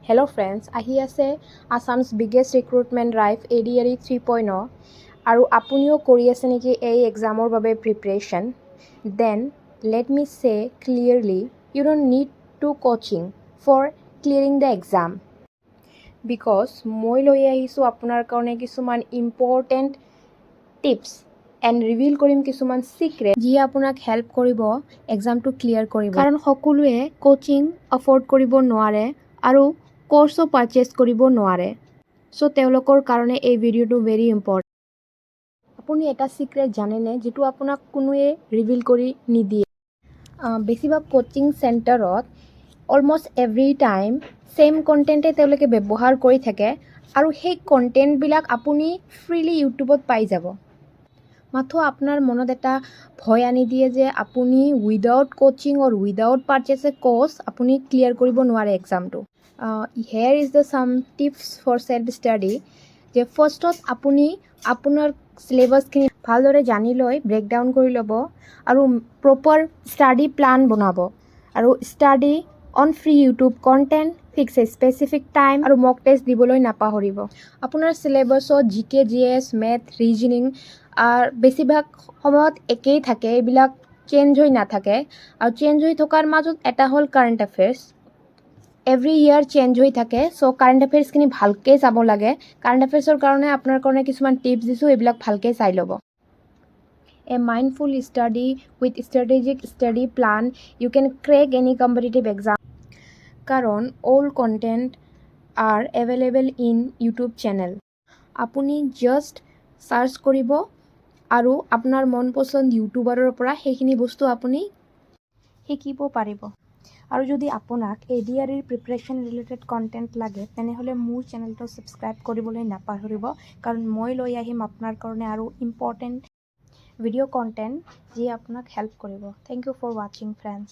Hello friends, ahi ase Assam's biggest recruitment drive ADRE 3.0 আৰু আপুনিও কৰি আছে নেকি এই এক্সামৰ বাবে preparation then let me say clearly you don't need to coaching for clearing the exam because মই লৈ আহিছোঁ আপোনাৰ কাৰণে কিছুমান ইম্পৰ্টেণ্ট টিপছ এণ্ড ৰিভিল কৰিম কিছুমান চিক্ৰেট যিয়ে আপোনাক হেল্প কৰিব এক্সামটো ক্লিয়াৰ কৰিব কাৰণ সকলোৱে কোচিং এফৰ্ড কৰিব নোৱাৰে আৰু কোৰ্সও পাৰচেজ কৰিব নোৱাৰে সো তেওঁলোকৰ কাৰণে এই ভিডিওটো ভেৰি ইম্পৰ্টেণ্ট আপুনি এটা সিক্ৰেট জানেনে যেটো আপোনাক কোনোৱে ৰিভিল কৰি নিদিয়ে বেছিভাগ কোচিং চেণ্টাৰত অলমোষ্ট এভৰি টাইম সেম কন্টেন্টে তেওঁলোকে ব্যৱহাৰ কৰি থাকে আৰু সেই কন্টেন্টবিলাক আপুনি ফ্ৰীলি ইউটিউবত পাই যাব মাথো আপোনাৰ মনত এটা ভয় আনি দিয়ে যে আপুনি উইদাউট কোচিং অৰ উইদাউট পাৰচেজ এ কোৰ্স আপুনি ক্লিয়াৰ কৰিব নোৱাৰে এক্সামটো here is the some tips for self study যে ফার্স্টত আপুনি আপোনাৰ সিলেবাসখিনি ভালদৰে জানি লৈ ব্ৰেকডাউন কৰি ল'ব আৰু প্ৰপাৰ ষ্টাডি প্ল্যান বনাব আৰু study on free YouTube content fix a specific time আৰু মক টেষ্ট দিবলৈ নাপাহৰিব আপোনাৰ সিলেবাসত জিকে জিএস মেথ ৰিজনিং আৰ বেছিভাগ সময়ত একেই থাকে এইবিলাক চেঞ্জ হৈ নাথাকে আৰু চেঞ্জ হৈ থকাৰ মাজত এটা হল কাৰেন্ট অ্যাফেয়াৰ্স এভৰি ইয়াৰ চেঞ্জ হৈ থাকে সো কাৰেন্ট অ্যাফেয়াৰ্সখিনি ভালকৈ চাব লাগে কাৰেন্ট অ্যাফেয়াৰ্সৰ কাৰণে আপোনাৰ কাৰণে কিছুমান টিপছ দিছোঁ এইবিলাক ভালকৈ চাই ল'ব A mindful study with strategic study plan you can crack any competitive exam কারণ all content are available in YouTube channel আপুনি জাস্ট সার্চ কৰিব আৰু আপোনাৰ মনপছন্দ ইউটিউবাৰৰ পৰা সেইখিনি বস্তু আপুনি শিকিব পাৰিব আৰু যদি আপোনাক এডিআৰইৰ প্ৰিপাৰেশ্যন ৰিলেটেড কন্টেন্ট লাগে তেনেহলে মোৰ চেনেলটো সাবস্ক্ৰাইব কৰিবলৈ নাপাহৰিব কাৰণ মই লৈ আহিম আপোনাৰ কাৰণে আৰু ইম্পৰ্টেণ্ট ভিডিঅ' কন্টেন্ট যি আপোনাক হেল্প কৰিব thank you for watching friends